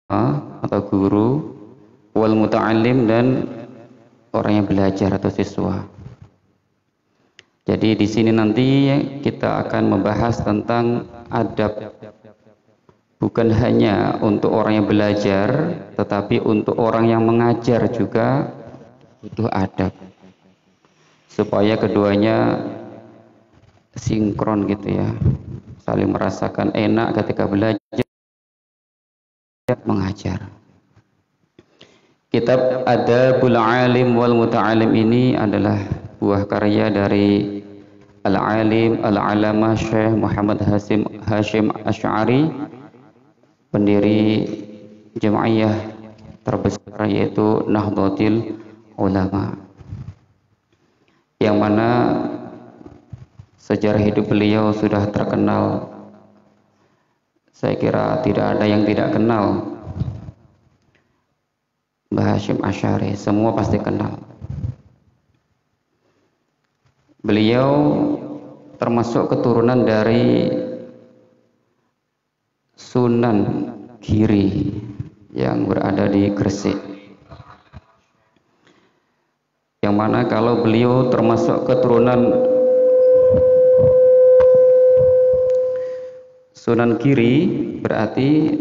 atau guru, wal muta'allim dan orang yang belajar atau siswa. Jadi di sini nanti kita akan membahas tentang adab, bukan hanya untuk orang yang belajar, tetapi untuk orang yang mengajar juga butuh adab, supaya keduanya sinkron gitu ya, saling merasakan enak ketika belajar mengajar. Kitab Adabul Alim wal Muta'alim ini adalah buah karya dari Al-Alim Al-Alamah Syekh Muhammad Hashim Asy'ari, pendiri jamaiyah terbesar yaitu Nahdlatul Ulama, yang mana sejarah hidup beliau sudah terkenal. Saya kira tidak ada yang tidak kenal Mbah Hashim Asy'ari, semua pasti kenal. Beliau termasuk keturunan dari Sunan Giri yang berada di Gresik, yang mana kalau beliau termasuk keturunan Sunan Giri, berarti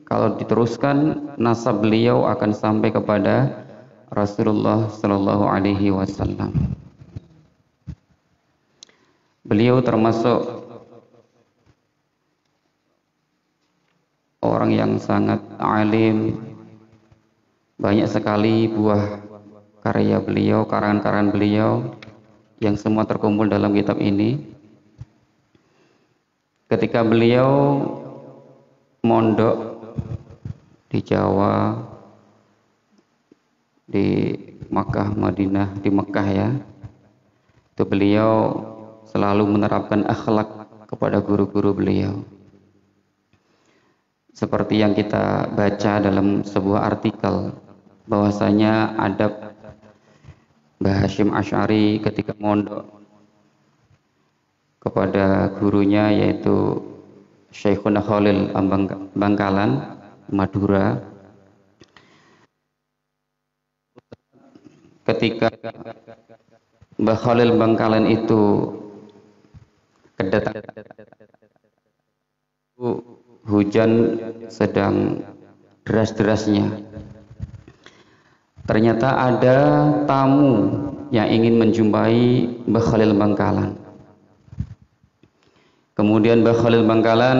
kalau diteruskan nasab beliau akan sampai kepada Rasulullah Shallallahu Alaihi Wasallam. Beliau termasuk orang yang sangat alim. Banyak sekali buah karya beliau, karangan-karangan beliau yang semua terkumpul dalam kitab ini. Ketika beliau mondok di Jawa, di Makkah, Madinah, di Mekah ya, itu beliau selalu menerapkan akhlak kepada guru-guru beliau. Seperti yang kita baca dalam sebuah artikel, bahwasanya adab Mbah Hashim Asy'ari ketika mondok kepada gurunya yaitu Syekhuna Khalil Bangkalan, Madura. Ketika Mbah Khalil Bangkalan itu kedatangan, hujan sedang deras-derasnya. Ternyata ada tamu yang ingin menjumpai Mbah Khalil Bangkalan. Kemudian Mbah Khalil Bangkalan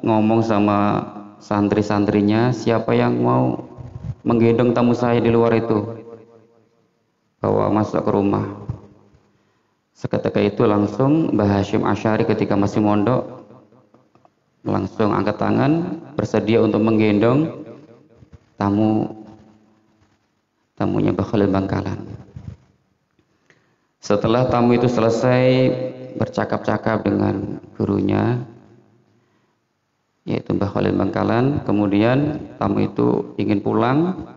ngomong sama santri-santrinya, siapa yang mau menggendong tamu saya di luar itu, bawa masuk ke rumah. Seketika itu langsung Mbah Hashim Asy'ari ketika masih mondok langsung angkat tangan bersedia untuk menggendong tamunya Mbah Khalil Bangkalan. Setelah tamu itu selesai bercakap-cakap dengan gurunya yaitu Mbah Khalil Bangkalan, kemudian tamu itu ingin pulang.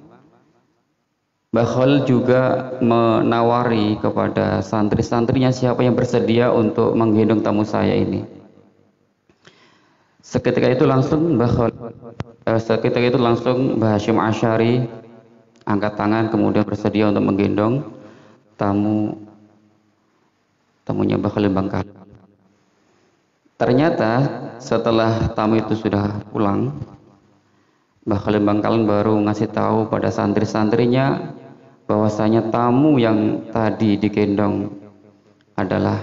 Mbah Khalil juga menawari kepada santri-santrinya, siapa yang bersedia untuk menggendong tamu saya ini. Seketika itu langsung Mbah Hashim Asy'ari angkat tangan kemudian bersedia untuk menggendong tamunya Mbah Khalil Bangkalan. Ternyata setelah tamu itu sudah pulang, Mbah Khalil Bangkalan baru ngasih tahu pada santri-santrinya bahwasanya tamu yang tadi digendong adalah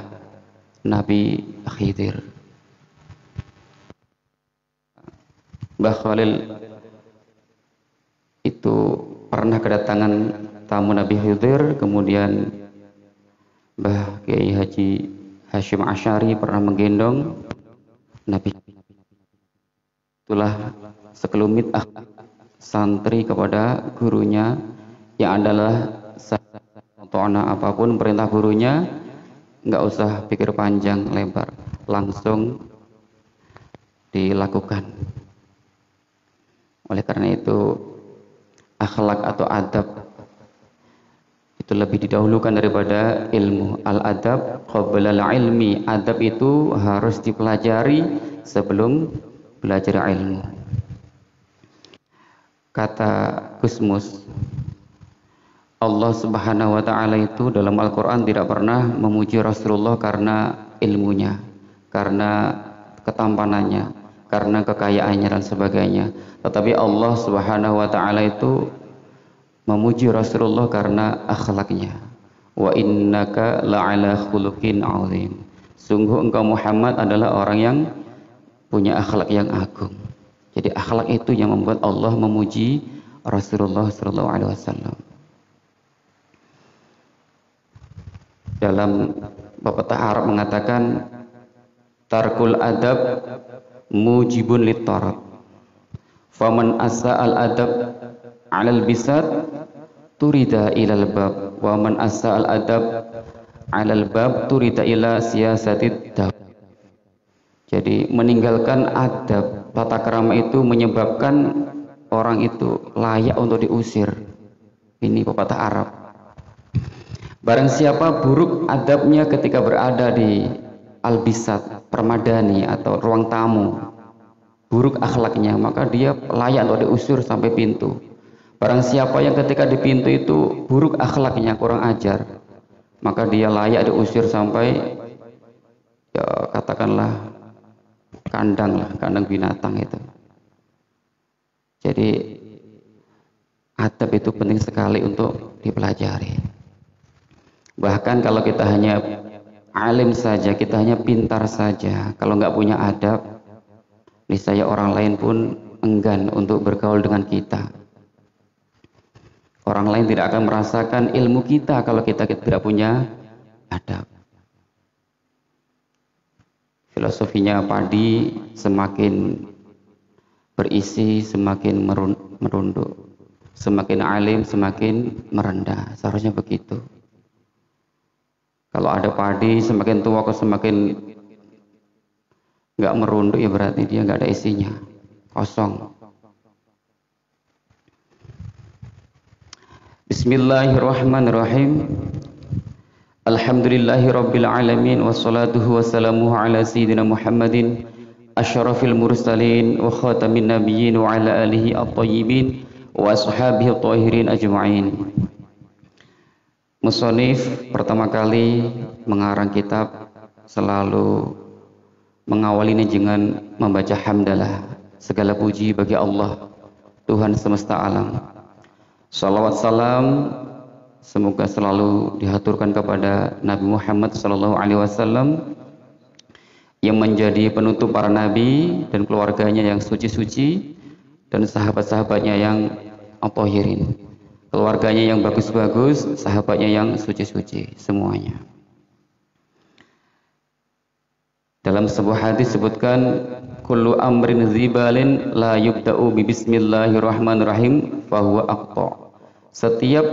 Nabi Khidir. Mbah Khalil itu pernah kedatangan tamu Nabi Khidir, kemudian Mbah Kiai Haji Hashim Asy'ari pernah menggendong Nabi. Itulah sekelumit santri kepada gurunya yang adalah ta'ana, apapun perintah gurunya nggak usah pikir panjang lebar, langsung dilakukan. Oleh karena itu akhlak atau adab itu lebih didahulukan daripada ilmu. Al-adab qabla al-ilmi, adab itu harus dipelajari sebelum belajar ilmu. kata Gusmus, Allah Subhanahu wa taala itu dalam Al-Qur'an tidak pernah memuji Rasulullah karena ilmunya, karena ketampanannya, karena kekayaannya dan sebagainya. Tetapi Allah Subhanahu wa taala itu memuji Rasulullah karena akhlaknya. Wa innaka la'ala khuluqin 'azim. Sungguh engkau Muhammad adalah orang yang punya akhlak yang agung. Jadi akhlak itu yang membuat Allah memuji Rasulullah sallallahu alaihi wasallam. Dalam pepatah Arab mengatakan tarkul adab mujibun litarab. Faman asa'al adab 'alal bisat turida ilal bab wa man asa'al adab 'alal bab turida ila siyasatid dab. Jadi meninggalkan adab, tata krama itu menyebabkan orang itu layak untuk diusir. Ini pepatah Arab. Barang siapa buruk adabnya ketika berada di al-bisat, permadani atau ruang tamu, buruk akhlaknya, maka dia layak untuk diusir sampai pintu. Barang siapa yang ketika di pintu itu buruk akhlaknya, kurang ajar, maka dia layak diusir sampai ya katakanlah kandang binatang itu. Jadi adab itu penting sekali untuk dipelajari. Bahkan kalau kita hanya alim saja, kita hanya pintar saja, kalau nggak punya adab, niscaya orang lain pun enggan untuk bergaul dengan kita. Orang lain tidak akan merasakan ilmu kita kalau kita tidak punya adab. Filosofinya padi semakin berisi semakin merunduk, semakin alim semakin merendah. Seharusnya begitu. Kalau ada padi semakin tua kok semakin nggak merunduk, ya berarti dia nggak ada isinya, kosong. Bismillahirrahmanirrahim. Alhamdulillahi rabbil alamin wassalatuhu wassalamuhu ala sayyidina Muhammadin asyrafil mursalin wa khatamin nabiyyin wa ala alihi at-tayyibin wa ashabihi at-tahirin ajma'in. Musonif pertama kali mengarang kitab selalu mengawalinya dengan membaca hamdalah. Segala puji bagi Allah, Tuhan semesta alam. Salawat salam semoga selalu dihaturkan kepada Nabi Muhammad sallallahu alaihi wasallam yang menjadi penutup para nabi dan keluarganya yang suci-suci dan sahabat-sahabatnya yang at-tahirin. Keluarganya yang bagus-bagus, sahabatnya yang suci-suci, semuanya. Dalam sebuah hadis sebutkan kullu amrin dzibalin la yubda'u bi bismillahirrahmanirrahim fahuwa aqta. Setiap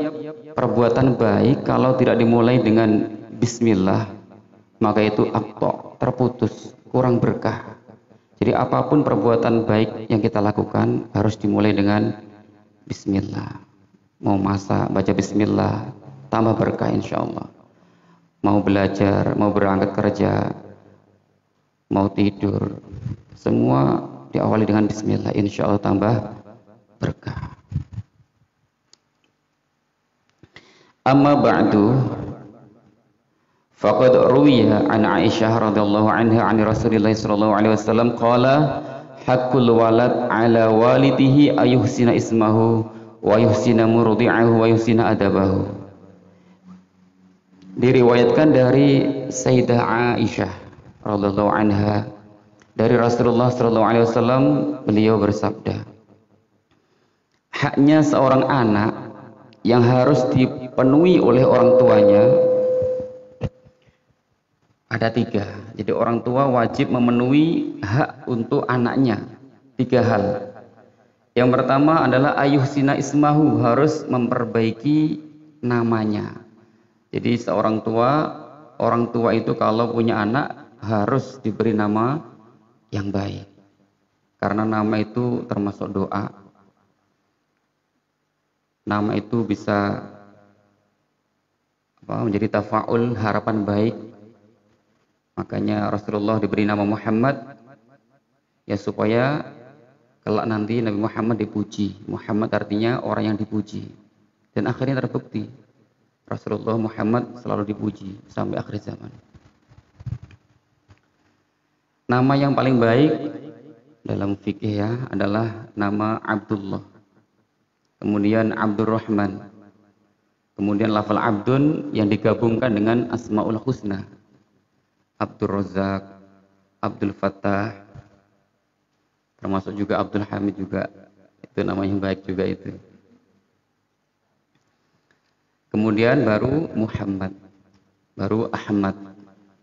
perbuatan baik kalau tidak dimulai dengan bismillah, maka itu aqta, terputus, kurang berkah. Jadi apapun perbuatan baik yang kita lakukan harus dimulai dengan bismillah. Mau masak, baca bismillah, tambah berkah insyaallah. Mau belajar, mau berangkat kerja, mau tidur, semua diawali dengan bismillah, insyaallah tambah berkah. Amma ba'du, faqad ruwiya an Aisyah radhiyallahu anha an Rasulillah sallallahu alaihi wasallam qala haqqul walad ala walidihi ayuhsina ismahu wa yuhsina murdi'ahu wa yuhsina adabahu. Diriwayatkan dari Sayyidah Aisyah radhiyallahu anha dari Rasulullah sallallahu alaihi wasallam, beliau bersabda, haknya seorang anak yang harus dipenuhi oleh orang tuanya ada 3. Jadi orang tua wajib memenuhi hak untuk anaknya 3 hal. Yang pertama adalah ayuhsina ismahu, harus memperbaiki namanya. Jadi seorang tua, orang tua itu kalau punya anak harus diberi nama yang baik. Karena nama itu termasuk doa. Nama itu bisa menjadi tafa'ul, harapan baik. Makanya Rasulullah diberi nama Muhammad ya supaya Kelak nanti Nabi Muhammad dipuji. Muhammad artinya orang yang dipuji. Dan akhirnya terbukti Rasulullah Muhammad selalu dipuji sampai akhir zaman. Nama yang paling baik dalam fikih ya adalah nama Abdullah. Kemudian Abdurrahman. Kemudian lafal Abdun yang digabungkan dengan Asmaul Husna. Abdul Razak, Abdul Fattah, termasuk juga Abdul Hamid juga. Itu nama yang baik juga itu. Kemudian baru Muhammad, baru Ahmad.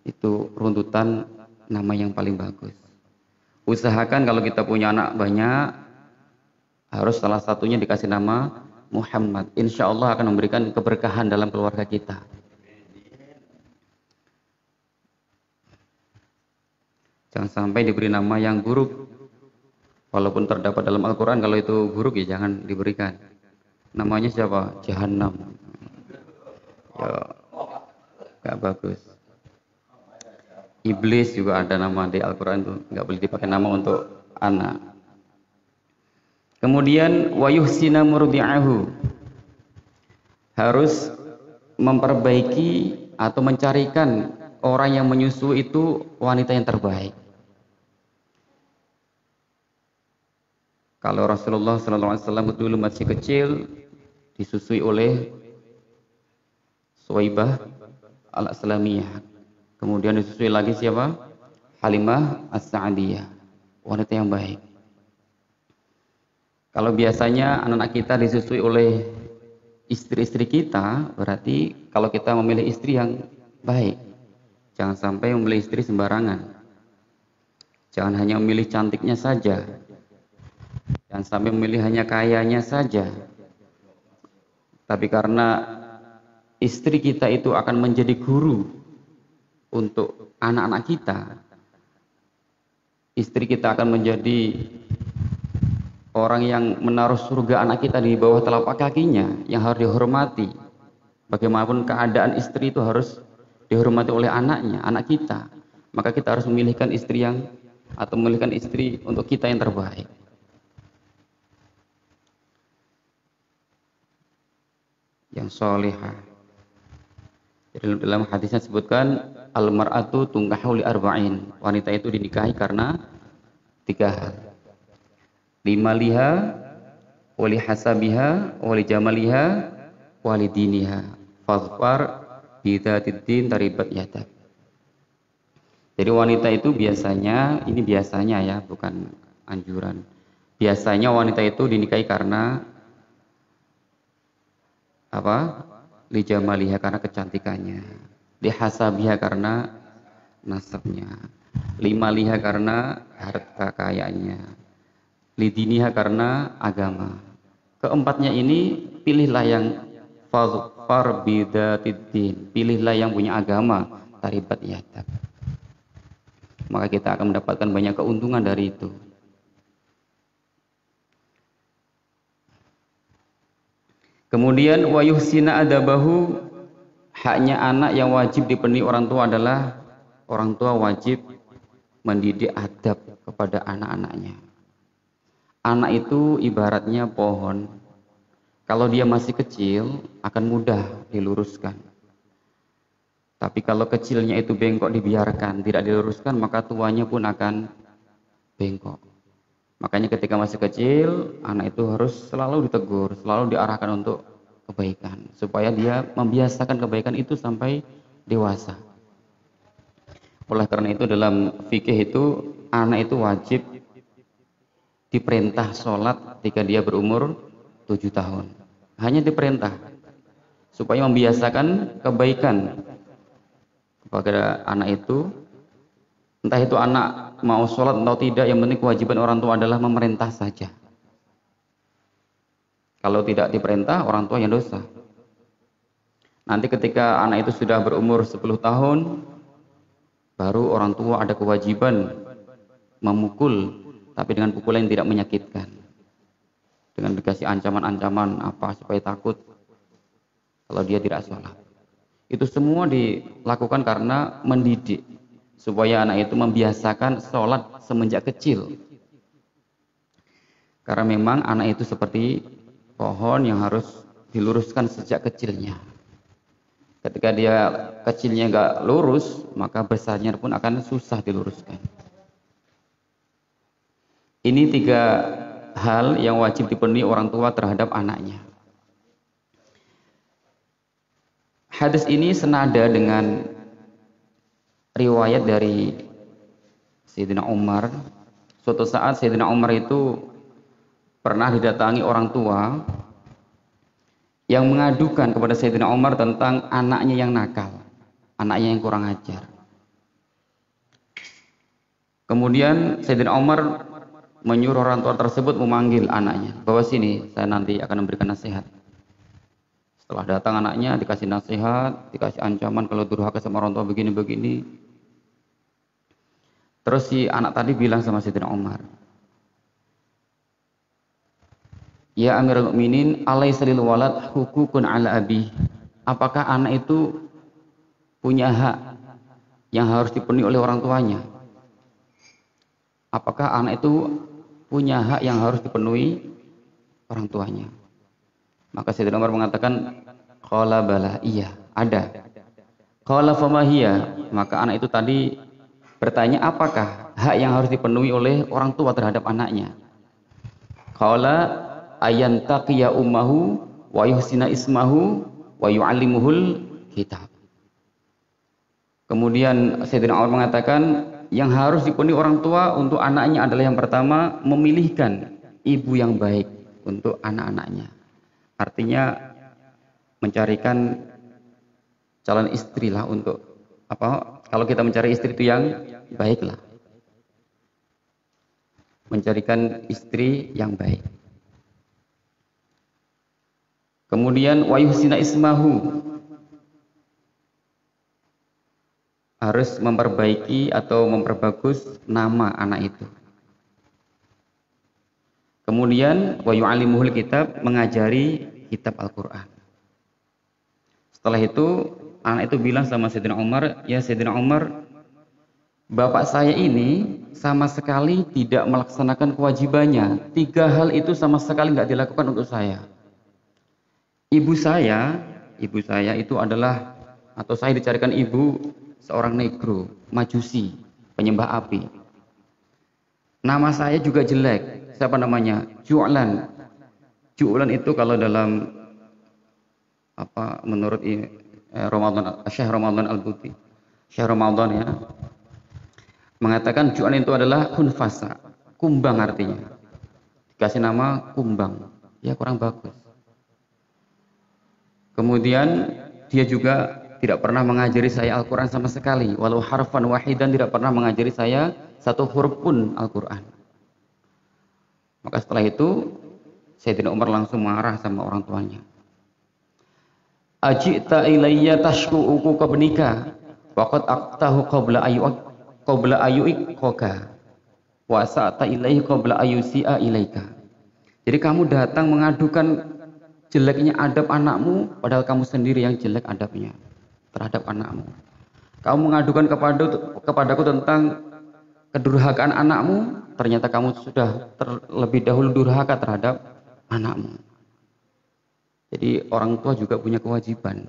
Itu runtutan nama yang paling bagus. Usahakan kalau kita punya anak banyak, harus salah satunya dikasih nama Muhammad. Insya Allah akan memberikan keberkahan dalam keluarga kita. Jangan sampai diberi nama yang buruk. Walaupun terdapat dalam Al-Quran, kalau itu buruk ya jangan diberikan. Namanya siapa? Jahannam. Ya, gak bagus. Iblis juga ada nama di Al-Quran itu, gak boleh dipakai nama untuk anak. Kemudian wayuhsina murdi'ahu, harus memperbaiki atau mencarikan orang yang menyusui itu wanita yang terbaik. Kalau Rasulullah SAW dulu masih kecil, disusui oleh Suwaibah al-Aslamiyah. Kemudian disusui lagi siapa? Halimah as-Sa'diyah, wanita yang baik. Kalau biasanya anak-anak kita disusui oleh istri-istri kita, berarti kalau kita memilih istri yang baik. Jangan sampai memilih istri sembarangan. Jangan hanya memilih cantiknya saja. Jangan sampai memilih hanya kayanya saja. Tapi karena istri kita itu akan menjadi guru untuk anak-anak kita, istri kita akan menjadi orang yang menaruh surga anak kita di bawah telapak kakinya, yang harus dihormati. Bagaimanapun keadaan istri itu harus dihormati oleh anaknya, anak kita. Maka kita harus memilihkan istri memilihkan istri untuk kita yang terbaik. Yang solihah. Jadi dalam hadisnya disebutkan al-mar'atu tunkahu li arba'in. Wanita itu dinikahi karena 3 hal. Limaliha, wali hasabiha, wali jamaliha, wali diniha. Fadfar bidzatid din taribat yadak. Jadi wanita itu biasanya, ini biasanya ya, bukan anjuran. Biasanya wanita itu dinikahi karena apa? Li jamaliha karena kecantikannya, li hasabiha karena nasabnya, limaliha karena harta kekayaannya, li diniha karena agama. Keempatnya ini pilihlah yang far bidzatiddin, pilihlah yang punya agama, taribat yadak. Maka kita akan mendapatkan banyak keuntungan dari itu. Kemudian wa yuhsina adabahu, haknya anak yang wajib dipenuhi orang tua adalah orang tua wajib mendidik adab kepada anak-anaknya. Anak itu ibaratnya pohon. Kalau dia masih kecil akan mudah diluruskan. Tapi kalau kecilnya itu bengkok dibiarkan, tidak diluruskan, maka tuanya pun akan bengkok. Makanya ketika masih kecil, anak itu harus selalu ditegur, selalu diarahkan untuk kebaikan. Supaya dia membiasakan kebaikan itu sampai dewasa. Oleh karena itu dalam fikih itu, anak itu wajib diperintah sholat ketika dia berumur 7 tahun. Hanya diperintah. Supaya membiasakan kebaikan kepada anak itu. Entah itu anak mau sholat atau tidak, yang penting kewajiban orang tua adalah memerintah saja. Kalau tidak diperintah, orang tua yang dosa. Nanti ketika anak itu sudah berumur 10 tahun, baru orang tua ada kewajiban memukul, tapi dengan pukulan yang tidak menyakitkan. Dengan dikasih ancaman-ancaman apa supaya takut kalau dia tidak sholat. Itu semua dilakukan karena mendidik, supaya anak itu membiasakan sholat semenjak kecil. Karena memang anak itu seperti pohon yang harus diluruskan sejak kecilnya. Ketika dia kecilnya nggak lurus, maka besarnya pun akan susah diluruskan. Ini 3 hal yang wajib dipenuhi orang tua terhadap anaknya. Hadis ini senada dengan riwayat dari Sayyidina Umar. Suatu saat Sayyidina Umar itu pernah didatangi orang tua yang mengadukan kepada Sayyidina Umar tentang anaknya yang nakal, anaknya yang kurang ajar. Kemudian Sayyidina Umar menyuruh orang tua tersebut memanggil anaknya, "Bawa sini, saya nanti akan memberikan nasihat." Setelah datang anaknya, dikasih nasihat, dikasih ancaman kalau durhaka sama orang tua begini-begini. Terus si anak tadi bilang sama Sayyidina Umar, "Ya Amirul Mukminin, alaisa lil walad hukukun ala abi?" Apakah anak itu punya hak yang harus dipenuhi oleh orang tuanya? Apakah anak itu punya hak yang harus dipenuhi orang tuanya? Maka Sayyidina Umar mengatakan, qala bala, iya, ada. Qala fama hiya, maka anak itu tadi bertanya apakah hak yang harus dipenuhi oleh orang tua terhadap anaknya. Qala ayantaqiya ummahu wa yuhsina ismahu wa yu'allimuhul kitab. Kemudian Sayyidina Umar mengatakan yang harus dipenuhi orang tua untuk anaknya adalah yang pertama memilihkan ibu yang baik untuk anak-anaknya. Artinya mencarikan calon istri lah untuk apa? Kalau kita mencari istri itu yang baiklah. Mencarikan istri yang baik. Kemudian wa yuhsina ismahu, harus memperbaiki atau memperbagus nama anak itu. Kemudian wa yu'allimuhul kitab, mengajari kitab Al-Qur'an. Setelah itu anak itu bilang sama Sayyidina Umar, "Ya Sayyidina Umar, bapak saya ini sama sekali tidak melaksanakan kewajibannya. 3 hal itu sama sekali nggak dilakukan untuk saya. Ibu saya itu adalah, atau saya dicarikan ibu seorang negro, majusi, penyembah api. Nama saya juga jelek. Siapa namanya? Ju'lan. Ju'lan itu kalau dalam apa menurut Ramadan, Syekh Ramadan Al-Buti, Syekh Ramadan ya, mengatakan Ju'lan itu adalah hunfasa, kumbang artinya. Dikasih nama kumbang, ya kurang bagus. Kemudian dia juga tidak pernah mengajari saya Al-Quran sama sekali, walau harfan wahidan, tidak pernah mengajari saya 1 huruf pun Al-Quran. Maka setelah itu Sayyidina Umar langsung marah sama orang tuanya. Ajita ilayya tashku uku kabnika waqad aqtahu qabla ayuik koka wa sa'ta ilaihi qabla ayusi'a ilaika. Jadi kamu datang mengadukan jeleknya adab anakmu, padahal kamu sendiri yang jelek adabnya terhadap anakmu. Kamu mengadukan kepadaku tentang kedurhakaan anakmu, ternyata kamu sudah terlebih dahulu durhaka terhadap anakmu. Jadi orang tua juga punya kewajiban,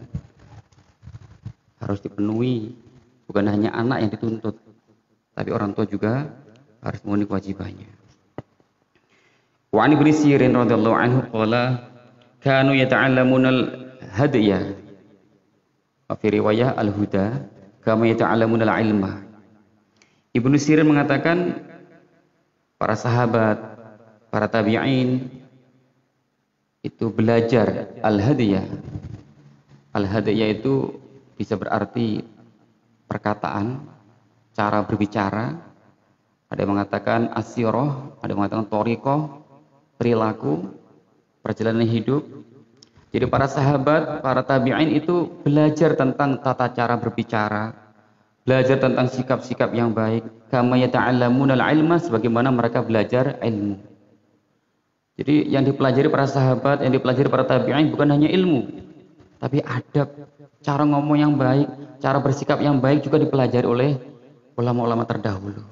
harus dipenuhi. Bukan hanya anak yang dituntut, tapi orang tua juga harus memenuhi kewajibannya. Wa an Ibnu Sirin radhiyallahu anhu qala kanu yata'allamuna al-hadya wa fi riwayah al-huda kama yata'allamuna al-ilma. Ibnu Sirin mengatakan para sahabat, para tabi'in itu belajar al-hadiyah. Al-hadiyah itu bisa berarti perkataan, cara berbicara. Ada yang mengatakan asyirah, ada yang mengatakan thariqah, perilaku, perjalanan hidup. Jadi para sahabat, para tabi'in itu belajar tentang tata cara berbicara, belajar tentang sikap-sikap yang baik. Kama yata'allamuna al-ilma, sebagaimana mereka belajar ilmu. Jadi yang dipelajari para sahabat, yang dipelajari para tabi'in bukan hanya ilmu, tapi adab, cara ngomong yang baik, cara bersikap yang baik juga dipelajari oleh ulama-ulama terdahulu.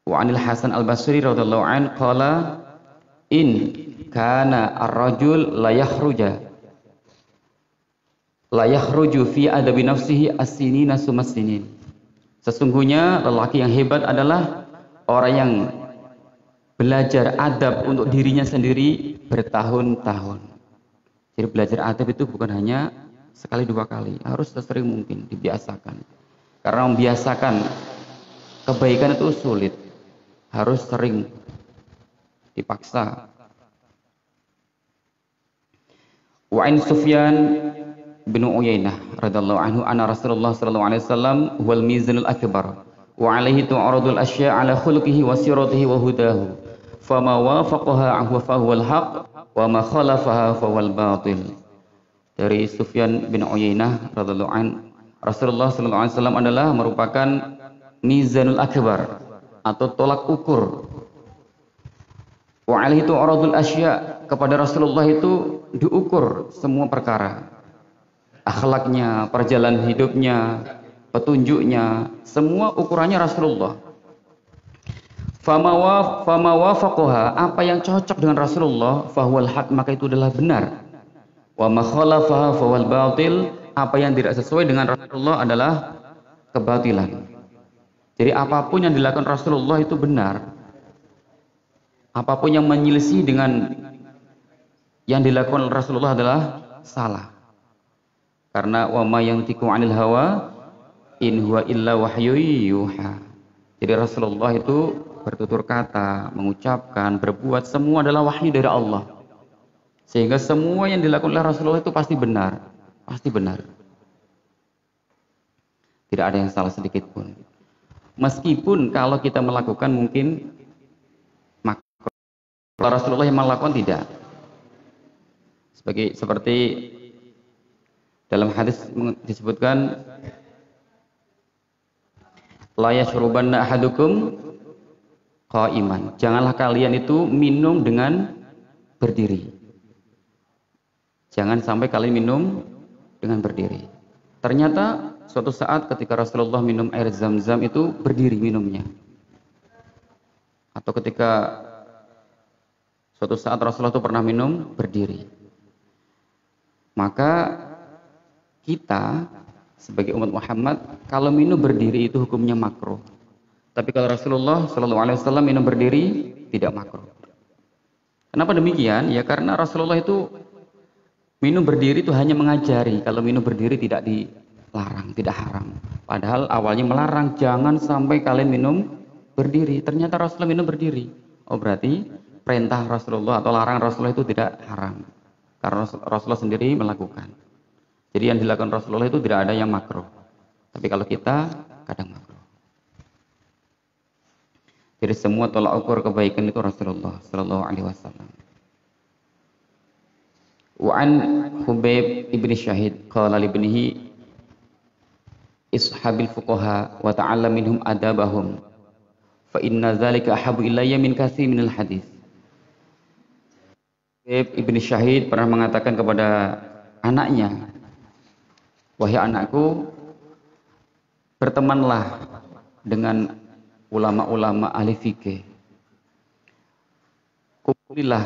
Wa 'anil Hasan Al-Basri radhiyallahu an qala in kana ar-rajul la yakhruju fi adabi nafsihi as-sinina sumas-sinin. Sesungguhnya lelaki yang hebat adalah orang yang belajar adab untuk dirinya sendiri bertahun-tahun. Jadi belajar adab itu bukan hanya sekali dua kali, harus sesering mungkin dibiasakan. Karena membiasakan kebaikan itu sulit, harus sering dipaksa. Wa in Sufyan bin Uyainah radhiyallahu anhu anna Rasulullah sallallahu alaihi wasallam wal mizanul akbar wa alaihi tu'radul asya' ala khuluqihi wa siratihi wa hudahu fama wafaqaha fa huwal haqq wa ma khalafaha fa huwal batil. Dari Sufyan bin Uyainah radhiyallahu an, Rasulullah sallallahu alaihi wasallam adalah merupakan mizanul akbar atau tolak ukur. Wa alaihi tu'radul asya', kepada Rasulullah itu diukur semua perkara. Akhlaknya, perjalanan hidupnya, petunjuknya, semua ukurannya Rasulullah. Fama wafaqaha, apa yang cocok dengan Rasulullah, fahuwal haq, maka itu adalah benar. Wa ma khalafaha fahuwal batil, apa yang tidak sesuai dengan Rasulullah adalah kebatilan. Jadi apapun yang dilakukan Rasulullah itu benar. Apapun yang menyelisih dengan yang dilakukan Rasulullah adalah salah. Karena wa ma yantiqu 'anil hawa in huwa illa wahyu yuha. Jadi Rasulullah itu bertutur kata, mengucapkan, berbuat, semua adalah wahyu dari Allah. Sehingga semua yang dilakukan oleh Rasulullah itu pasti benar, pasti benar. Tidak ada yang salah sedikit pun. Meskipun kalau kita melakukan mungkin makruh, kalau Rasulullah yang melakukan tidak. Seperti dalam hadis disebutkan la yashrubanna ahadukum qa'iman. Janganlah kalian itu minum dengan berdiri. Jangan sampai kalian minum dengan berdiri. Ternyata suatu saat ketika Rasulullah minum air Zam-Zam itu berdiri minumnya. Atau ketika suatu saat Rasulullah itu pernah minum berdiri. Maka kita sebagai umat Muhammad kalau minum berdiri itu hukumnya makruh. Tapi kalau Rasulullah Shallallahu Alaihi Wasallam minum berdiri tidak makruh. Kenapa demikian? Ya karena Rasulullah itu minum berdiri itu hanya mengajari. Kalau minum berdiri tidak dilarang, tidak haram. Padahal awalnya melarang, jangan sampai kalian minum berdiri. Ternyata Rasulullah minum berdiri. Oh berarti perintah Rasulullah atau larangan Rasulullah itu tidak haram. Karena Rasulullah sendiri melakukan. Jadi yang dilakukan Rasulullah itu tidak ada yang makruh. Tapi kalau kita kadang makruh. Jadi semua tolak ukur kebaikan itu Rasulullah Sallallahu Alaihi Wasallam. Wa an Hubayb ibni Syahid qala li ibnihi ishabil fuqaha wa ta'allam minhum adabahum fa inna dzalika ahabbu ilayya min katsir minal hadis. Hubayb ibni Syahid pernah mengatakan kepada anaknya, wahai anakku, bertemanlah dengan ulama-ulama ahli fikih. Kumpulilah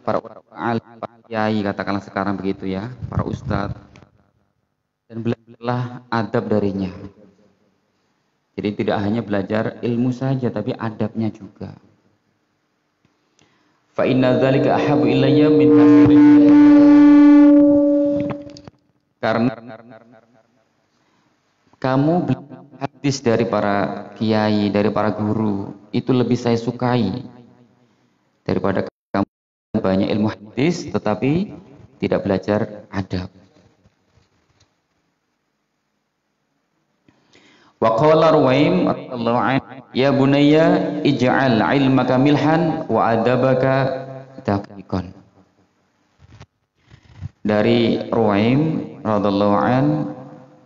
para ulama, para kiai, katakanlah sekarang begitu ya, para ustadz, dan belajarlah adab darinya. Jadi tidak hanya belajar ilmu saja, tapi adabnya juga. Fa inna dzalika ahabbu ilayya min katsirin. Karena kamu belajar hadis dari para kiai, dari para guru, itu lebih saya sukai daripada kamu banyak ilmu hadis tetapi tidak belajar adab. Wa qala Ruwaim radhiyallahu anhu, ya bunayya ij'al ilmaka milhan wa adabaka daqiqan. Dari Ruwaim radhiyallahu anhu,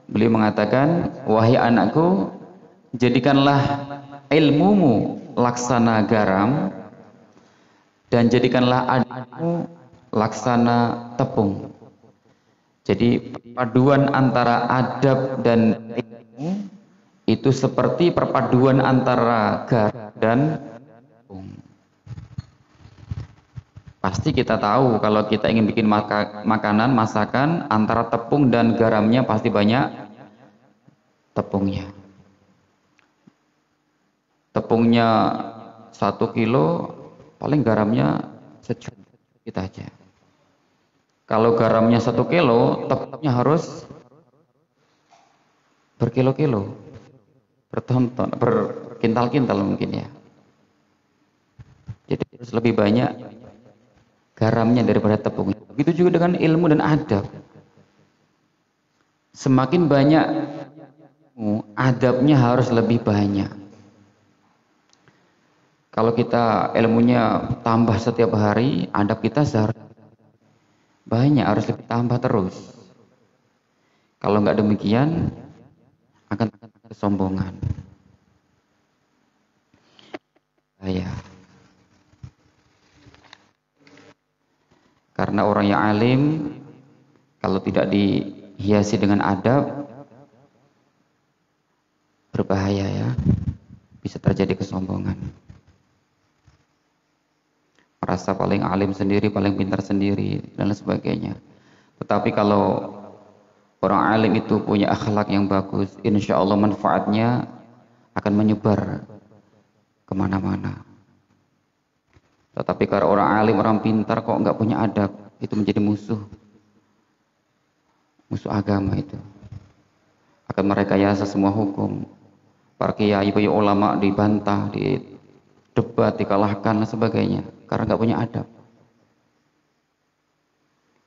beliau mengatakan, wahai anakku, jadikanlah ilmumu laksana garam dan jadikanlah adabmu laksana tepung. Jadi perpaduan antara adab dan ilmu itu seperti perpaduan antara garam dan tepung. Pasti kita tahu kalau kita ingin bikin makanan, masakan, antara tepung dan garamnya pasti banyak tepungnya. Tepungnya 1 kilo, paling garamnya secuil kita aja. Kalau garamnya 1 kilo, tepungnya harus berkilo-kilo, bertonton, berkintal-kintal mungkin ya. Jadi harus lebih banyak garamnya daripada tepungnya. Begitu juga dengan ilmu dan adab. Semakin banyak adabnya harus lebih banyak. Kalau kita ilmunya tambah setiap hari, adab kita seharusnya banyak, harus lebih tambah terus. Kalau nggak demikian, akan kesombongan. Ya. Karena orang yang alim, kalau tidak dihiasi dengan adab, berbahaya ya. Bisa terjadi kesombongan. Merasa paling alim sendiri, paling pintar sendiri, dan lain sebagainya. Tetapi kalau orang alim itu punya akhlak yang bagus, insya Allah manfaatnya akan menyebar kemana-mana. Tetapi kalau orang alim, orang pintar kok nggak punya adab, itu menjadi musuh agama itu. Akan merekayasa semua hukum. Para kiai, ulama dibantah, didebat, dikalahkan dan sebagainya, karena nggak punya adab.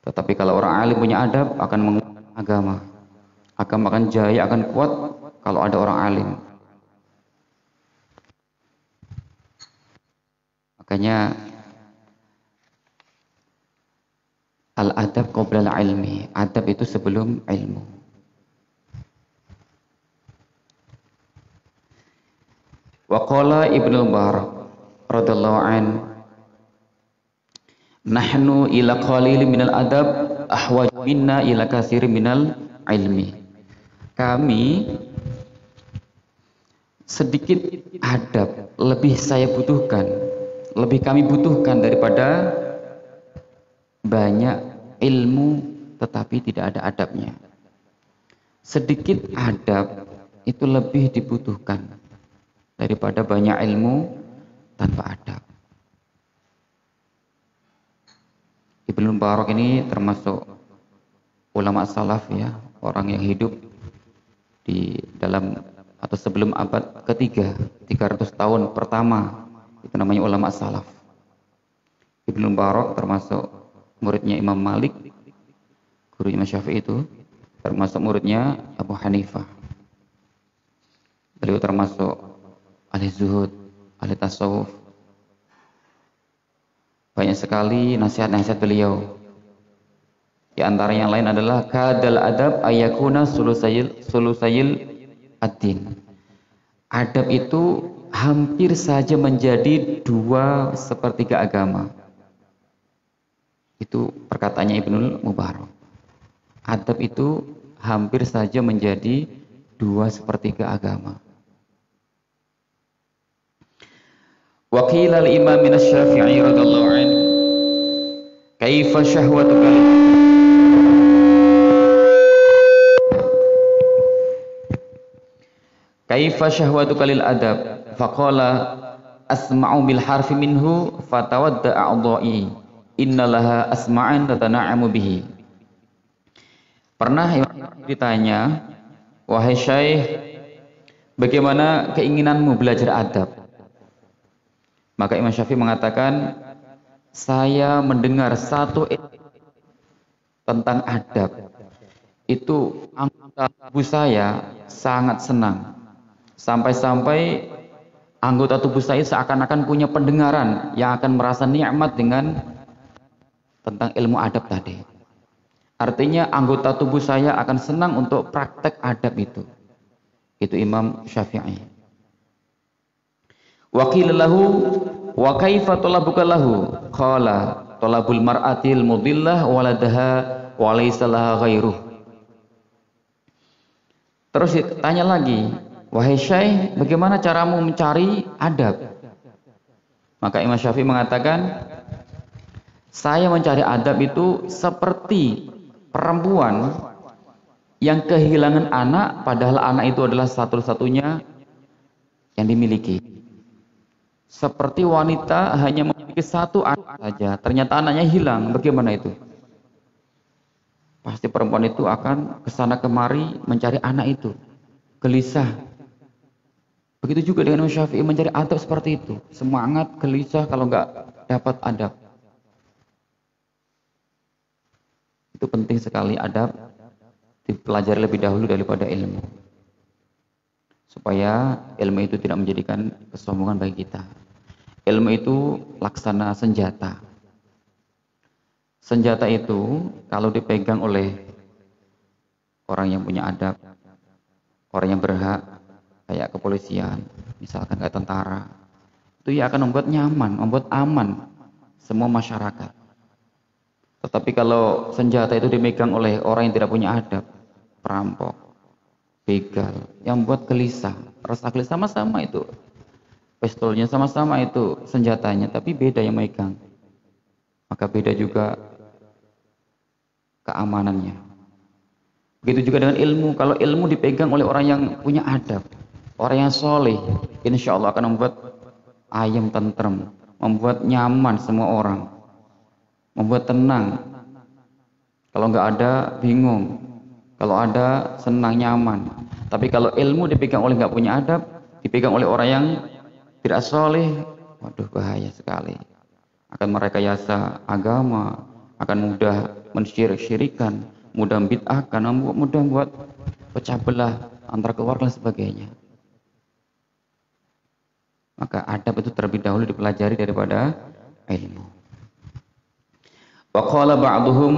Tetapi kalau orang alim punya adab, akan menguatkan agama. Agama akan jaya, akan kuat kalau ada orang alim. Makanya al-adab qabla al-ilmi. Adab itu sebelum ilmu. Wa qala Ibnu Mubarak radhiyallahu an, nahnu ila qalil minal adab ahwaj minna ila katsir minal ilmi. Kami sedikit adab lebih saya butuhkan, lebih kami butuhkan daripada banyak ilmu tetapi tidak ada adabnya. Sedikit adab itu lebih dibutuhkan daripada banyak ilmu tanpa adab. Ibnu Mubarak ini termasuk ulama salaf ya, orang yang hidup di dalam atau sebelum abad ketiga, 300 tahun pertama, itu namanya ulama salaf. Ibnu Mubarak termasuk muridnya Imam Malik, guru Imam Syafi'i itu, termasuk muridnya Abu Hanifah. Beliau termasuk ahli zuhud, ahli tasawuf. Banyak sekali nasihat-nasihat beliau. Di antara yang lain adalah kadal adab ayakuna sulusayil ad-din. Adab itu hampir saja menjadi 2/3 agama. Itu perkataannya Ibnu Mubarak. Adab itu hampir saja menjadi 2/3 agama. Wa qila al-Imam Asy-Syafi'i radhiyallahu anhu, kaifa syahwatuka kaifa syahwatuka lil adab faqala asma'u bil harfi minhu fatawadda a'dha'i innalaha asma'an tatana'amu bihi. Pernah ditanya, wahai Syekh, bagaimana keinginanmu belajar adab? Maka Imam Syafi'i mengatakan, saya mendengar satu tentang adab, itu anggota tubuh saya sangat senang. Sampai-sampai anggota tubuh saya seakan-akan punya pendengaran yang akan merasa nikmat dengan tentang ilmu adab tadi. Artinya anggota tubuh saya akan senang untuk praktek adab itu. Itu Imam Syafi'i. Wa qila lahu wa kaifa talabuka lahu? Qala talabul mar'atil mudillah waladaha wa laysa laha ghairuh. Terus ditanya lagi, wahai Syekh, bagaimana caramu mencari adab? Maka Imam Syafi'i mengatakan, saya mencari adab itu seperti perempuan yang kehilangan anak, padahal anak itu adalah satu-satunya yang dimiliki. Seperti wanita hanya memiliki satu anak saja, ternyata anaknya hilang. Bagaimana itu? Pasti perempuan itu akan kesana kemari mencari anak itu, gelisah. Begitu juga dengan Imam Syafi'i mencari adab seperti itu, semangat, gelisah kalau nggak dapat adab. Itu penting sekali adab dipelajari lebih dahulu daripada ilmu, supaya ilmu itu tidak menjadikan kesombongan bagi kita. Ilmu itu laksana senjata. Senjata itu kalau dipegang oleh orang yang punya adab, orang yang berhak, kayak kepolisian, misalkan kayak tentara, itu ya akan membuat nyaman, membuat aman semua masyarakat. Tetapi kalau senjata itu dimegang oleh orang yang tidak punya adab, perampok, begal, yang membuat gelisah, rasa gelisah, sama-sama itu pistolnya, sama-sama itu senjatanya, tapi beda yang megang, maka beda juga keamanannya. Begitu juga dengan ilmu. Kalau ilmu dipegang oleh orang yang punya adab, orang yang soleh, insya Allah akan membuat ayam tentrem, membuat nyaman semua orang, membuat tenang. Kalau nggak ada bingung, kalau ada senang nyaman. Tapi kalau ilmu dipegang oleh nggak punya adab, dipegang oleh orang yang tidak soleh, waduh bahaya sekali. Akan merekayasa agama, akan mudah mensyirik-syirikan, mudah bid'ahkan, mudah buat pecah belah antara keluarga dan sebagainya. Maka adab itu terlebih dahulu dipelajari daripada ilmu. Wa qala ba'duhum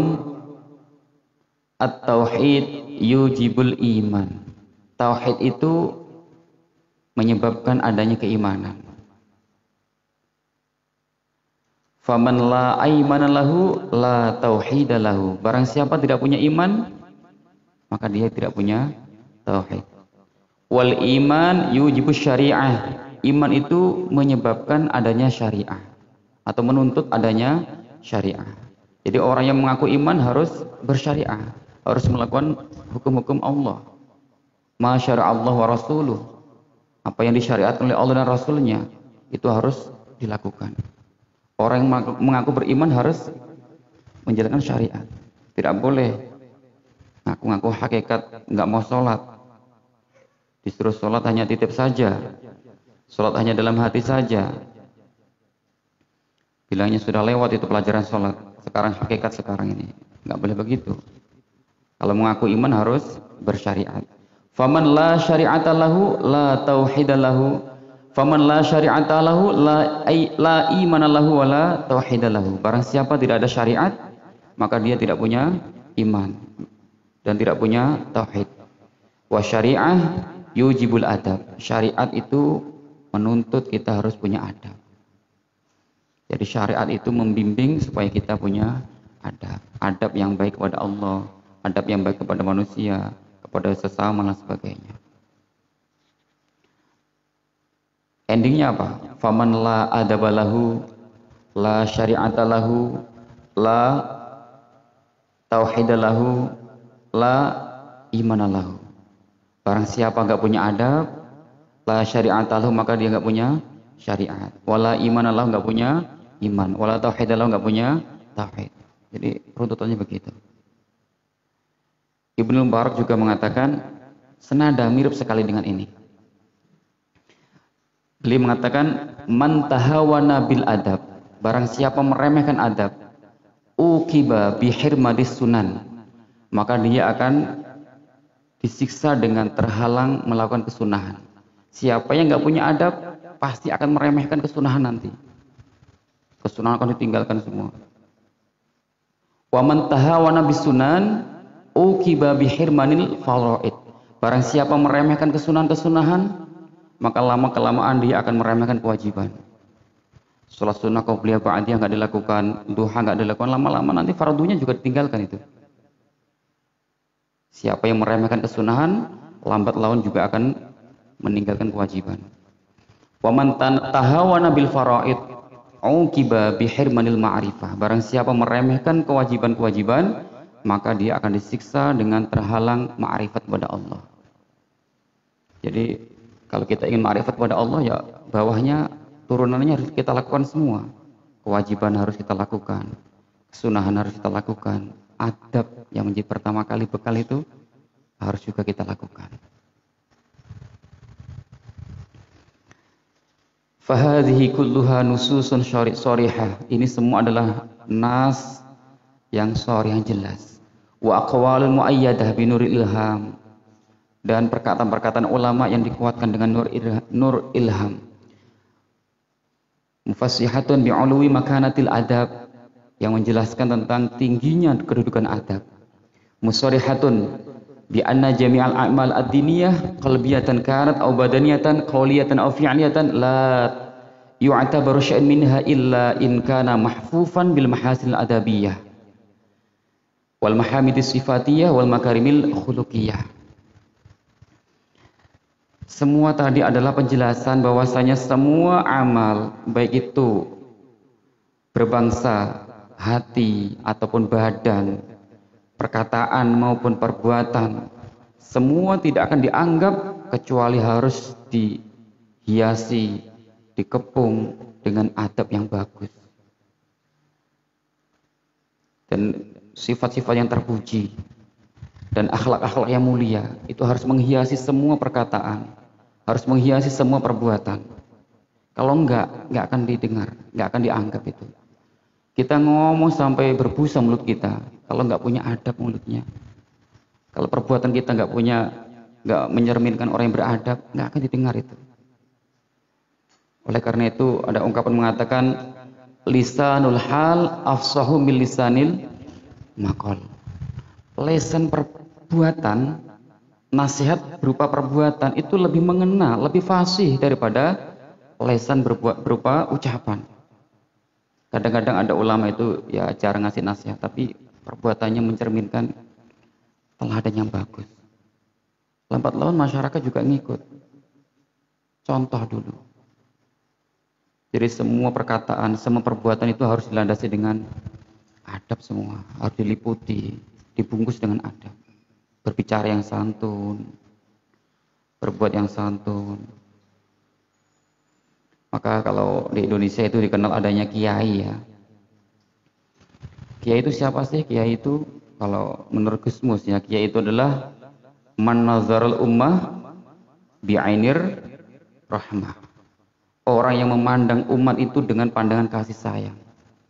at-tauhid yujibul iman. Tauhid itu menyebabkan adanya keimanan. Faman la aimana lahu la tauhida lahu. Barang siapa tidak punya iman, maka dia tidak punya tauhid. Wal iman yujibus syariah. Iman itu menyebabkan adanya syariah atau menuntut adanya syariah. Jadi orang yang mengaku iman harus bersyariah, harus melakukan hukum-hukum Allah. Ma syara'allah wa rasuluh. Apa yang disyariatkan oleh Allah dan Rasulnya itu harus dilakukan. Orang yang mengaku beriman harus menjalankan syariat. Tidak boleh ngaku-ngaku hakikat, nggak mau sholat. Disuruh sholat hanya titip saja. Sholat hanya dalam hati saja. Bilangnya sudah lewat itu pelajaran sholat. Sekarang hakikat sekarang ini. Nggak boleh begitu. Kalau mengaku iman harus bersyariat. Faman la syari'ata lahu la tauhida lahu. Faman la syari'ata lahu la imana lahu wa la tauhida lahu. Barang siapa tidak ada syariat, maka dia tidak punya iman dan tidak punya tauhid. Wa syari'ah yujibul adab. Syariat itu menuntut kita harus punya adab. Jadi syariat itu membimbing supaya kita punya adab. Adab yang baik kepada Allah, adab yang baik kepada manusia, kepada sesama dan sebagainya. Endingnya apa? Faman la adabalahu, la syari'atalahu, la tauhidalahu, la imanalahu. Barang siapa enggak punya adab, la syari'atalahu, maka dia enggak punya syariat. Wala imanalahu, enggak punya iman. Wala tauhidalahu, enggak punya tauhid. Jadi runtutannya begitu. Ibnu Mubarak juga mengatakan senada mirip sekali dengan ini. Beliau mengatakan man tahawana bil adab, barang siapa meremehkan adab, uqiba bihirmadis sunan, maka dia akan disiksa dengan terhalang melakukan kesunahan. Siapa yang enggak punya adab pasti akan meremehkan kesunahan nanti. Kesunahan akan ditinggalkan semua. Wa man tahawana bis sunan uqiba bihirmanil faraid. Barang siapa meremehkan kesunahan-kesunahan, maka lama-kelamaan dia akan meremehkan kewajiban. Sholat sunnah qabliyah ba'diyah enggak dilakukan, duha enggak dilakukan, lama-lama nanti fardunya juga ditinggalkan itu. Siapa yang meremehkan kesunahan, lambat laun juga akan meninggalkan kewajiban. Wa man tahawana bil faraid, uqiba bihirmanil ma'rifah. Barang siapa meremehkan kewajiban-kewajiban, maka dia akan disiksa dengan terhalang ma'rifat kepada Allah. Jadi kalau kita ingin ma'rifat kepada Allah, ya bawahnya turunannya harus kita lakukan semua. Kewajiban harus kita lakukan, kesunahan harus kita lakukan, adab yang menjadi pertama kali bekal itu harus juga kita lakukan. Fahadhihi kulluha nususun sharihah. Ini semua adalah nas yang sharih, yang jelas. Wa aqwalun muayyadah binuril ilham. Dan perkataan-perkataan ulama yang dikuatkan dengan nur ilham. Mufassihatun bi'ului makanatil adab, yang menjelaskan tentang tingginya kedudukan adab. Musarihatun bi anna jami'al a'mal ad-diniyah qalbiyatan kanat aw badaniyatan qawliyatan aw fi'liyatan la yu'tabaru syai'un minha illa in kana mahfufan bil mahasil adabiyah wal mahamidis sifatiyah wal makarimil khuluqiyah. Semua tadi adalah penjelasan bahwasanya semua amal, baik itu berbangsa, hati ataupun badan, perkataan maupun perbuatan, semua tidak akan dianggap kecuali harus dihiasi, dikepung dengan adab yang bagus dan sifat-sifat yang terpuji dan akhlak-akhlak yang mulia. Itu harus menghiasi semua perkataan, harus menghiasi semua perbuatan. Kalau enggak akan didengar, enggak akan dianggap itu. Kita ngomong sampai berbusa mulut kita, kalau nggak punya adab mulutnya, kalau perbuatan kita nggak menyerminkan orang yang beradab, nggak akan didengar itu. Oleh karena itu ada ungkapan mengatakan lisanul hal afsahu min lisanil maqal. Lisan perbuatan, nasihat berupa perbuatan itu lebih mengena, lebih fasih daripada lisan berupa ucapan. Kadang-kadang ada ulama itu ya jarang ngasih nasihat, tapi perbuatannya mencerminkan teladan yang bagus. Lambat laun masyarakat juga ngikut. Contoh dulu. Jadi semua perkataan, semua perbuatan itu harus dilandasi dengan adab semua. Harus diliputi, dibungkus dengan adab. Berbicara yang santun, berbuat yang santun. Maka kalau di Indonesia itu dikenal adanya kiai ya. Kiai itu siapa sih? Kiai itu kalau menurut Gusmus ya, kiai itu adalah man nazarul ummah bi'ainir rahmah. Orang yang memandang umat itu dengan pandangan kasih sayang.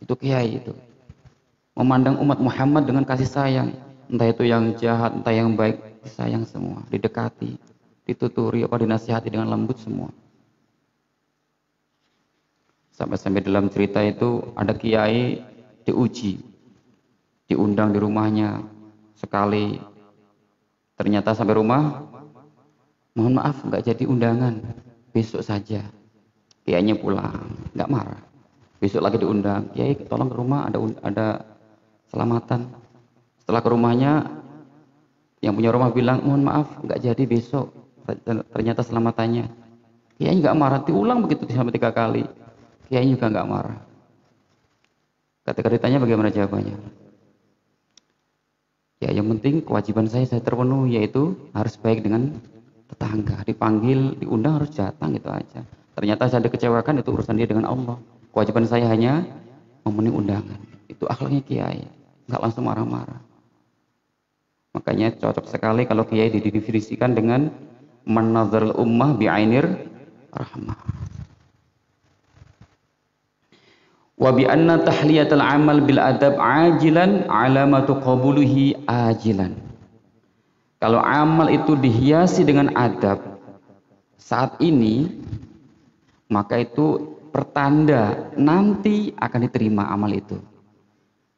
Itu kiai itu. Memandang umat Muhammad dengan kasih sayang. Entah itu yang jahat, entah yang baik, disayang semua, didekati, dituturi, dinasihati dengan lembut semua. Sampai-sampai dalam cerita itu ada kiai diuji, diundang di rumahnya sekali, ternyata sampai rumah, mohon maaf nggak jadi undangan, besok saja. Kiainya pulang, nggak marah. Besok lagi diundang, kiai tolong ke rumah, ada selamatan. Setelah ke rumahnya, yang punya rumah bilang mohon maaf nggak jadi besok, ternyata selamatannya. Kiai nggak marah, diulang begitu sampai 3 kali. Kiai juga nggak marah. Ketika ditanya bagaimana jawabannya? Ya yang penting kewajiban saya terpenuhi, yaitu harus baik dengan tetangga. Dipanggil, diundang harus datang, gitu aja. Ternyata saya dikecewakan, itu urusan dia dengan Allah. Kewajiban saya hanya memenuhi undangan. Itu akhlaknya kiai, nggak langsung marah-marah. Makanya cocok sekali kalau kiai didefinisikan dengan manazarul ummah bi'ainir rahmah. Wa bi anna tahliyatal amal bil adab ajilan alamatu qabulihi ajilan. Kalau amal itu dihiasi dengan adab saat ini, maka itu pertanda nanti akan diterima amal itu.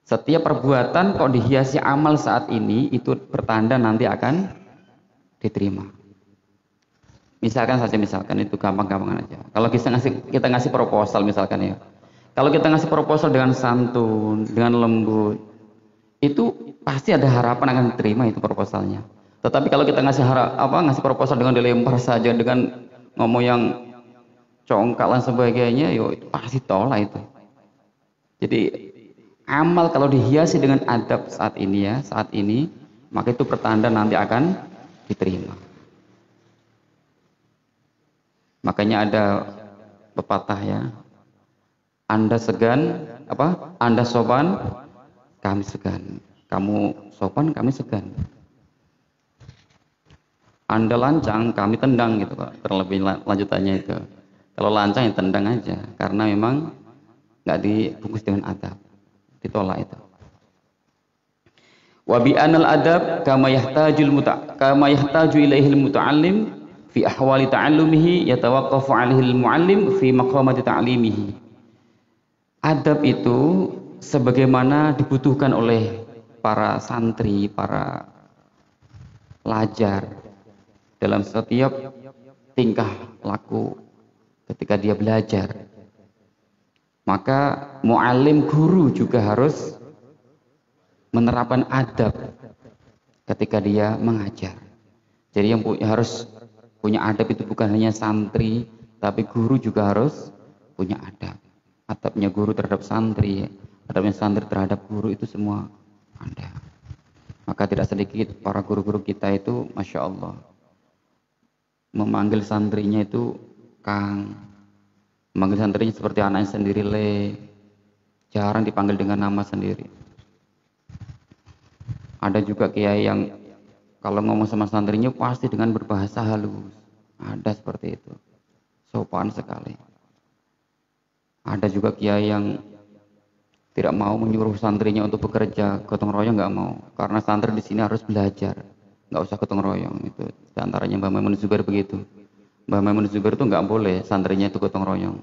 Setiap perbuatan kalau dihiasi amal saat ini, itu pertanda nanti akan diterima. Misalkan itu gampang-gampang aja. Kalau kita ngasih proposal misalkan ya. Kalau kita ngasih proposal dengan santun, dengan lembut, itu pasti ada harapan akan diterima itu proposalnya. Tetapi kalau kita ngasih proposal dengan dilempar saja, dengan ngomong yang congkak dan sebagainya, itu pasti tolak itu. Jadi amal kalau dihiasi dengan adab saat ini, maka itu pertanda nanti akan diterima. Makanya ada pepatah ya, Anda segan, Anda sopan, kami segan. Kamu sopan, kami segan. Anda lancang, kami tendang gitu Pak. Terlebih lanjutannya itu. Kalau lancang ya tendang aja, karena memang nggak dibungkus dengan adab, ditolak itu. Wa bi anal adab kama yahtaju ilaihil muta'allim fi ahwali ta'allumihi yatawaqqafu 'alaihi al-mu'allim fi maqamati ta'limihi. Adab itu sebagaimana dibutuhkan oleh para santri, para pelajar dalam setiap tingkah laku ketika dia belajar. Maka mu'allim, guru juga harus menerapkan adab ketika dia mengajar. Jadi yang harus punya adab itu bukan hanya santri, tapi guru juga harus punya adab. Adabnya guru terhadap santri, adabnya santri terhadap guru, itu semua ada. Maka tidak sedikit para guru-guru kita itu, Masya Allah, memanggil santrinya itu Kang, memanggil santrinya seperti anaknya sendiri, Le. Jarang dipanggil dengan nama sendiri. Ada juga kiai yang kalau ngomong sama santrinya pasti dengan berbahasa halus. Ada seperti itu. Sopan sekali. Ada juga kiai yang tidak mau menyuruh santrinya untuk bekerja, gotong royong nggak mau. Karena santri di sini harus belajar, nggak usah gotong royong. Itu di antaranya Mbah Maimun Zubair begitu. Mbah Maimun Zubair itu nggak boleh santrinya itu gotong royong.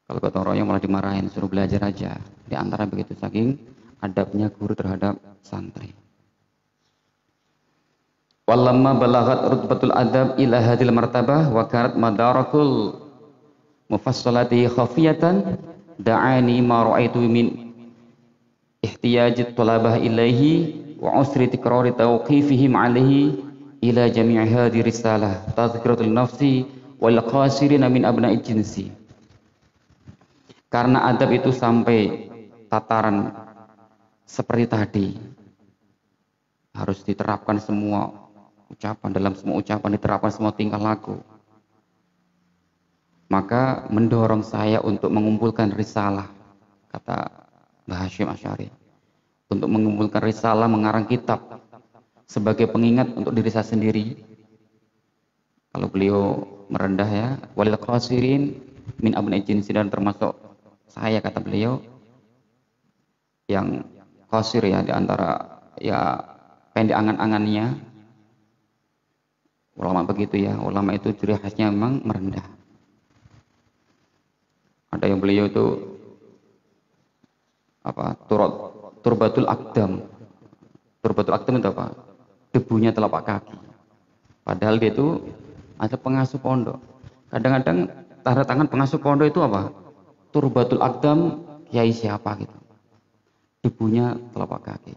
Kalau gotong royong malah dimarahin, suruh belajar aja. Di antara begitu, saking adabnya guru terhadap santri. Walamma balaghat rutbatul adab ila hadil martabah wa kanat madarakul mufassalati khafiyatan da'ani ma ra'aitu min ihtiyajit talabah ilaihi wa usri tikrari tawqifihim alaihi ila jami'i hadhi risalah tazkiratul nafsi wal qasirina min abna'i jinsi. Karena adab itu sampai tataran seperti tadi, harus diterapkan semua ucapan, dalam semua ucapan diterapkan semua tingkah laku. Maka mendorong saya untuk mengumpulkan risalah, kata Mbah Hasyim Asy'ari, untuk mengumpulkan risalah, mengarang kitab sebagai pengingat untuk diri saya sendiri. Kalau beliau merendah ya, walil qasirin min abna'i jinsi, dan termasuk saya, kata beliau, yang qasir ya, di antara ya pendek angan-angannya. Ulama begitu ya, ulama itu ciri khasnya memang merendah. Ada yang beliau itu turbatul akdam. Turbatul akdam itu apa? Debunya telapak kaki. Padahal dia itu ada pengasuh pondok. Kadang-kadang tanda tangan pengasuh pondok itu apa? Turbatul akdam, kiai siapa gitu. Debunya telapak kaki.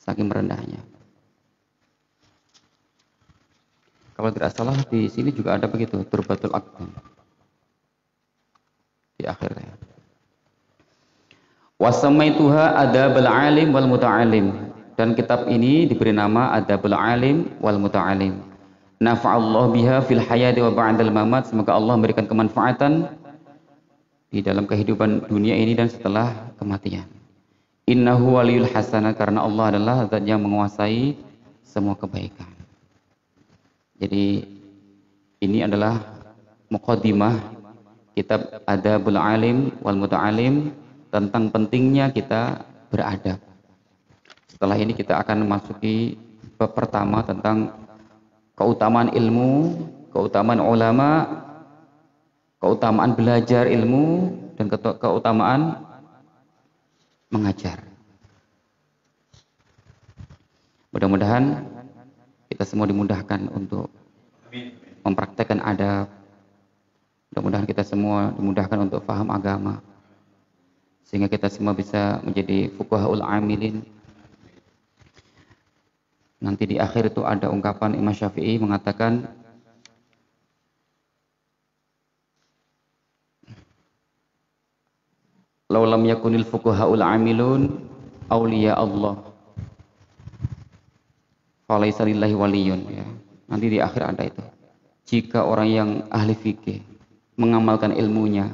Saking merendahnya. Kalau tidak salah di sini juga ada begitu, turbatul akdam. Di akhirnya. Wasamaituha adabul alim wal muta'alim. Dan kitab ini diberi nama Adabul Alim wal Muta'alim. Nafa'allahu biha fil hayati wa ba'dal mamat. Semoga Allah memberikan kemanfaatan di dalam kehidupan dunia ini dan setelah kematian. Innahu waliyul hasanah, karena Allah adalah zat yang menguasai semua kebaikan. Jadi ini adalah muqaddimah kitab Adabul Alim wal Muta'alim tentang pentingnya kita beradab. Setelah ini kita akan memasuki bab pertama tentang keutamaan ilmu, keutamaan ulama, keutamaan belajar ilmu, dan keutamaan mengajar. Mudah-mudahan kita semua dimudahkan untuk mempraktekkan adab. Mudah-mudahan kita semua dimudahkan untuk faham agama, sehingga kita semua bisa menjadi fuqahaul amilin. Nanti di akhir itu ada ungkapan Imam Syafi'i mengatakan, Law lam yakunil fuqahaul amilun auliya Allah falaisa lillahi waliyun, ya. Nanti di akhir ada itu. Jika orang yang ahli fikih mengamalkan ilmunya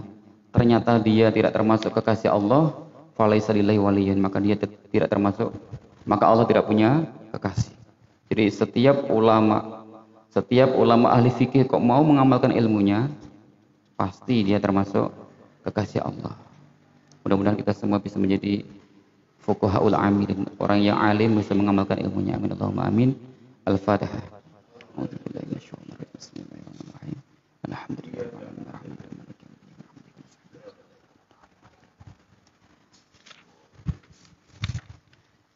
ternyata dia tidak termasuk kekasih Allah, falaisa lillahi waliyun, maka dia tidak termasuk, maka Allah tidak punya kekasih. Jadi setiap ulama ahli fikih kok mau mengamalkan ilmunya, pasti dia termasuk kekasih Allah. Mudah-mudahan kita semua bisa menjadi fuqahaul amilin, orang yang alim bisa mengamalkan ilmunya. Amin Allahumma amin. Al-Fatihah. A'udzubillahi minasyaitonir rajim. Bismillahirrahmanirrahim. Alhamdulillahirabbil alamin.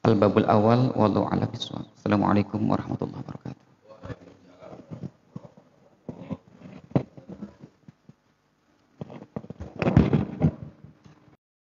Al-babul awal wallahu a'lam bishawab. Assalamualaikum warahmatullahi wabarakatuh.